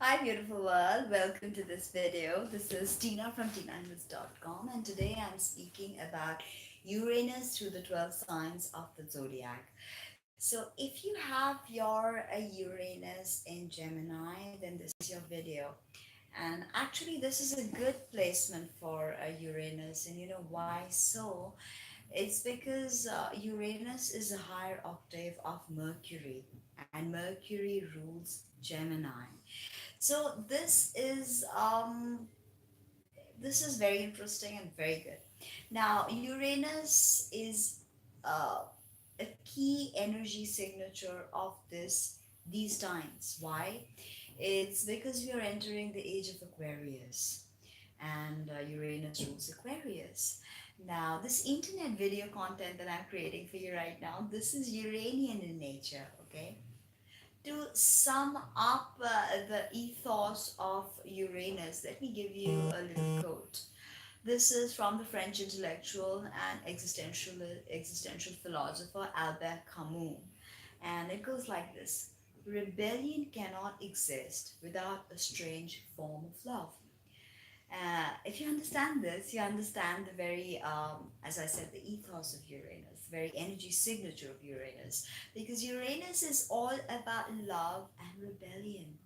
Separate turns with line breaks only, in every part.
Hi, beautiful world. Welcome to this video. This is Tina from TinaInvest.com, and today I'm speaking about Uranus through the 12 signs of the zodiac. So, if you have your Uranus in Gemini, then this is your video. And actually, this is a good placement for Uranus, and you know why so? It's because Uranus is a higher octave of Mercury, and Mercury rules Gemini. So this is very interesting and very good. Now Uranus is uh, a key energy signature of these times. Why? It's because we are entering the age of Aquarius, and Uranus rules Aquarius. Now, this internet video content that I'm creating for you right now, this is Uranian in nature, okay? To sum up the ethos of Uranus, let me give you a little quote. This is from the French intellectual and existential philosopher Albert Camus, and it goes like this: rebellion cannot exist without a strange form of love. If you understand this, you understand the very, as I said, the ethos of Uranus, the very energy signature of Uranus, because Uranus is all about love and rebellion.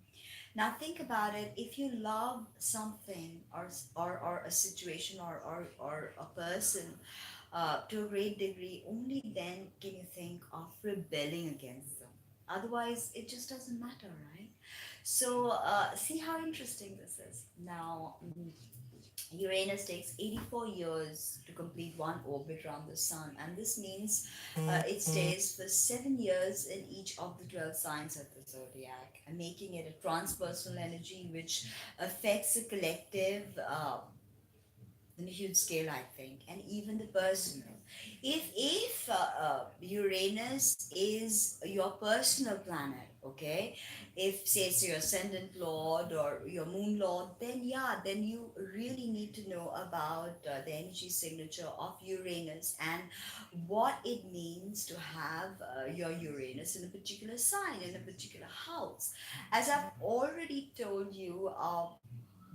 Now think about it. If you love something or a situation or a person to a great degree, only then can you think of rebelling against them. Otherwise, it just doesn't matter, right? So see how interesting this is. Now, Uranus takes 84 years to complete one orbit around the Sun, and this means it stays for 7 years in each of the 12 signs of the zodiac, and making it a transpersonal energy which affects the collective in a huge scale, I think, and even the personal. If Uranus is your personal planet, okay, if say it's your ascendant lord or your moon lord, then yeah, then you really need to know about the energy signature of Uranus and what it means to have your Uranus in a particular sign, in a particular house. As I've already told you,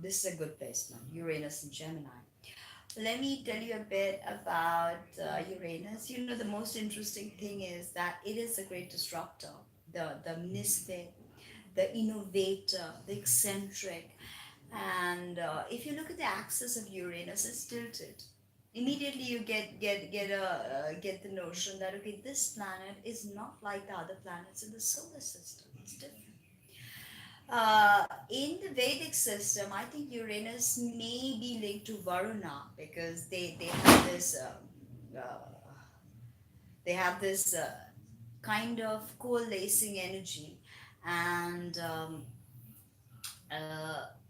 this is a good placement, Uranus and Gemini. Let me tell you a bit about Uranus. You know, the most interesting thing is that it is a great disruptor, the misfit, the innovator, the eccentric. And if you look at the axis of Uranus, it's tilted. Immediately, you get the notion that okay, this planet is not like the other planets in the solar system. It's different. In the Vedic system, I think Uranus may be linked to Varuna because uh, they have this kind of coalescing energy, and uh,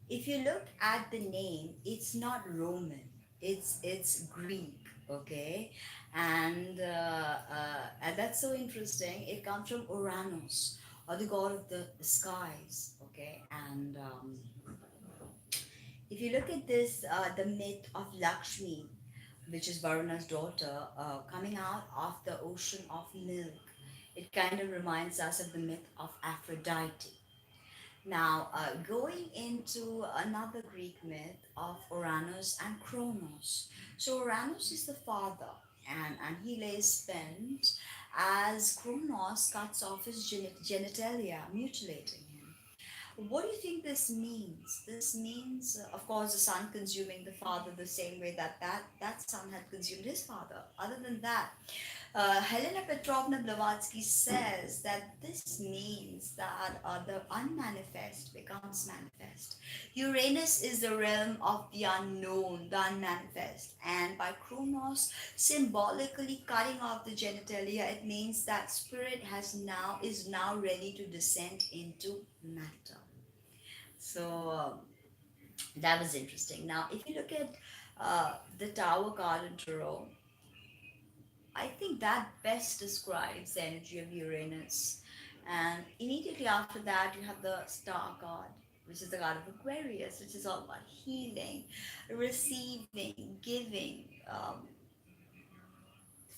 if you look at the name, it's not Roman, it's Greek, okay, and that's so interesting. It comes from Uranus, or the god of the skies, okay, and if you look at this, the myth of Lakshmi, which is Varuna's daughter, coming out of the ocean of milk, it kind of reminds us of the myth of Aphrodite. Now, going into another Greek myth of Uranus and Kronos. So, Uranus is the father, and he lays spent as Kronos cuts off his genitalia, mutilating him. What do you think this means? This means, of course, the son consuming the father the same way that son had consumed his father. Other than that, Helena Petrovna Blavatsky says that this means that the unmanifest becomes manifest. Uranus is the realm of the unknown, the unmanifest, and by Kronos symbolically cutting off the genitalia, it means that spirit is now ready to descend into matter. So that was interesting. Now, if you look at the Tower card in Tarot, I think that best describes the energy of Uranus. And immediately after that, you have the Star card, which is the card of Aquarius, which is all about healing, receiving, giving,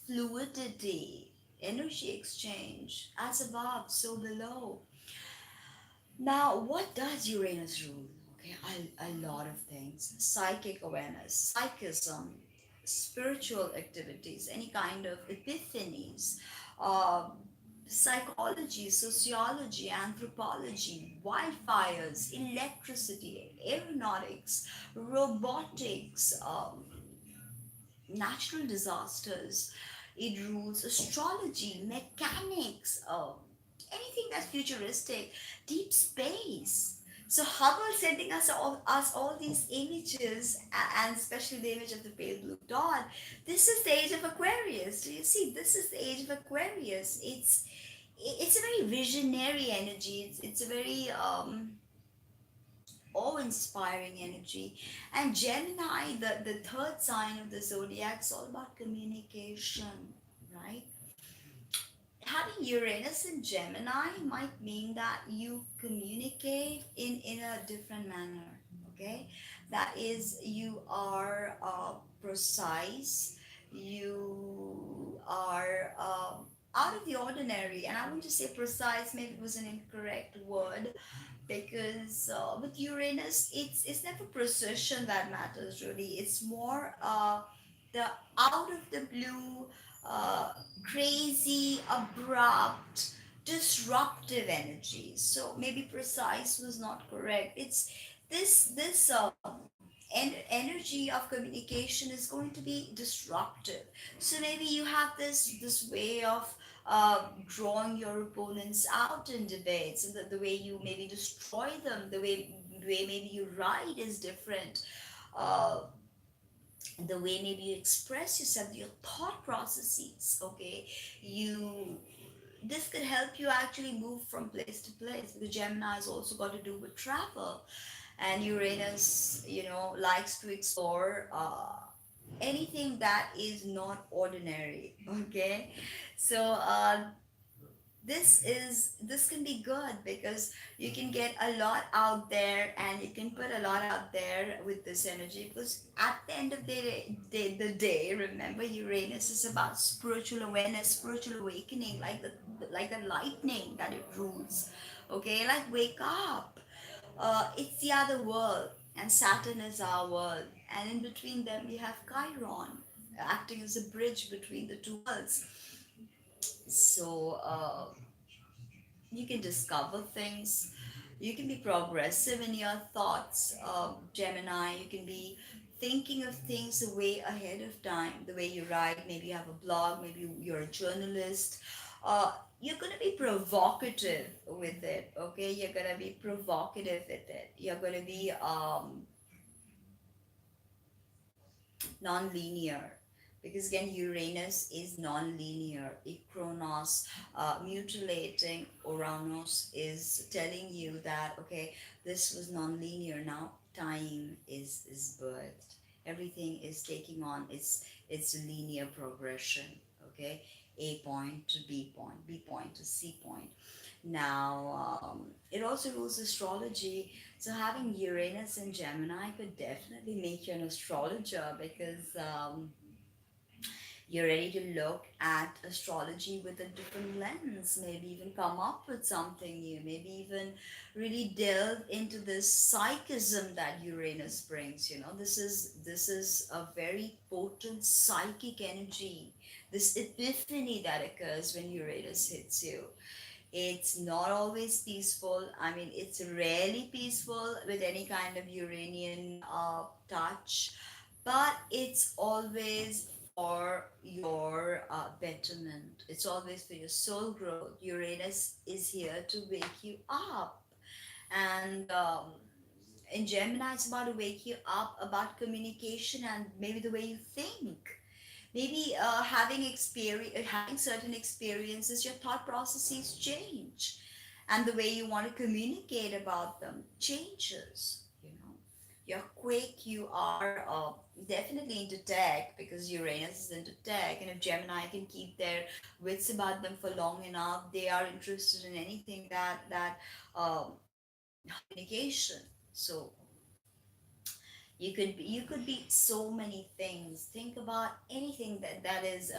fluidity, energy exchange, as above, so below. Now, what does Uranus rule? Okay, a lot of things: psychic awareness, psychism, spiritual activities, any kind of epiphanies, uh, psychology, sociology, anthropology, wildfires, electricity, aeronautics, robotics, natural disasters. It rules astrology, mechanics, anything that's futuristic, deep space. So Hubble sending us all these images, and especially the image of the pale blue dot. This is the age of Aquarius. Do you see? This is the age of Aquarius. It's a very visionary energy. It's a very awe-inspiring energy. And Gemini, the third sign of the zodiac, is all about communication, right? Having Uranus in Gemini might mean that you communicate in a different manner. Okay, that is, you are precise, you are out of the ordinary. And I wouldn't just say precise, maybe it was an incorrect word, because with Uranus, it's never precision that matters really. It's more the out of the blue, uh, crazy, abrupt, disruptive energy. So maybe precise was not correct. It's this energy of communication is going to be disruptive. So maybe you have this way of drawing your opponents out in debates, and the way you maybe destroy them, the way maybe you write is different. Uh, the way maybe you express yourself, your thought processes. Okay, you this could help you actually move from place to place, because Gemini has also got to do with travel, and Uranus, likes to explore anything that is not ordinary. Okay, so this can be good, because you can get a lot out there, and you can put a lot out there with this energy, because at the end of the day, remember, Uranus is about spiritual awareness, spiritual awakening, like the lightning that it rules. Okay, like wake up. It's the other world, and Saturn is our world, and in between them we have Chiron, acting as a bridge between the two worlds. So you can discover things, you can be progressive in your thoughts, Gemini. You can be thinking of things way ahead of time, the way you write. Maybe you have a blog, maybe you're a journalist. You're going to be provocative with it. Okay, you're going to be provocative with it. You're going to be non-linear, because again, Uranus is non-linear. Chronos, mutilating Uranus, is telling you that, okay, this was non-linear. Now time is birthed, everything is taking on its linear progression. Okay, A point to B point, B point to C point. Now, it also rules astrology. So having Uranus in Gemini could definitely make you an astrologer, because you're ready to look at astrology with a different lens, maybe even come up with something new, maybe even really delve into this psychism that Uranus brings. This is a very potent psychic energy, this epiphany that occurs when Uranus hits you. It's not always peaceful. I mean, it's rarely peaceful with any kind of Uranian touch, but it's always for your betterment. It's always for your soul growth. Uranus is here to wake you up. And in Gemini, it's about to wake you up about communication and maybe the way you think. Maybe having certain experiences, your thought processes change, and the way you want to communicate about them changes. You're quick, you are definitely into tech, because Uranus is into tech, and if Gemini can keep their wits about them for long enough, they are interested in anything that has communication. So You could be so many things. Think about anything that is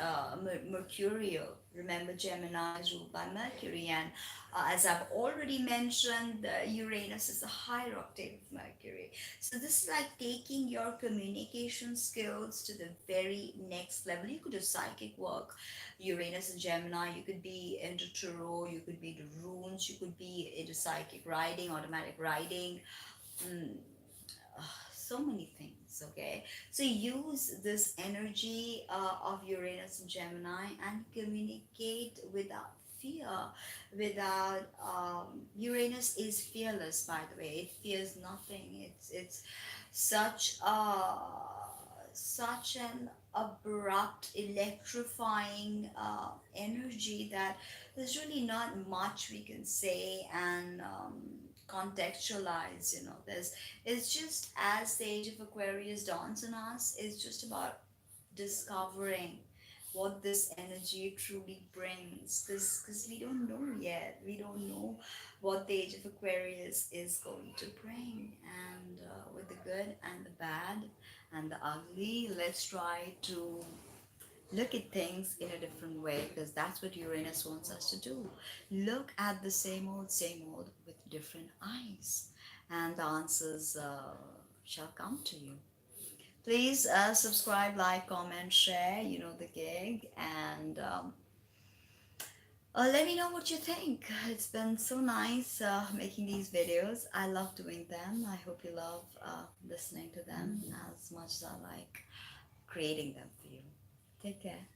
mercurial. Remember, Gemini is ruled by Mercury, and as I've already mentioned, Uranus is a higher octave of Mercury. So this is like taking your communication skills to the very next level. You could do psychic work. Uranus and Gemini. You could be into tarot. You could be into runes. You could be into psychic writing, automatic writing. Mm, so many things. Okay, so use this energy of Uranus and Gemini and communicate without fear, without Uranus is fearless, by the way. It fears nothing. It's such a such an abrupt, electrifying energy that there's really not much we can say and contextualize. There's it's just as the age of Aquarius dawns on us, it's just about discovering what this energy truly brings, because we don't know yet. We don't know what the age of Aquarius is going to bring. And with the good and the bad and the ugly, let's try to look at things in a different way, because that's what Uranus wants us to do. Look at the same old with different eyes, and the answers shall come to you. Please subscribe, like, comment, share. You know the gig, and let me know what you think. It's been so nice making these videos. I love doing them. I hope you love listening to them as much as I like creating them for you. Take care.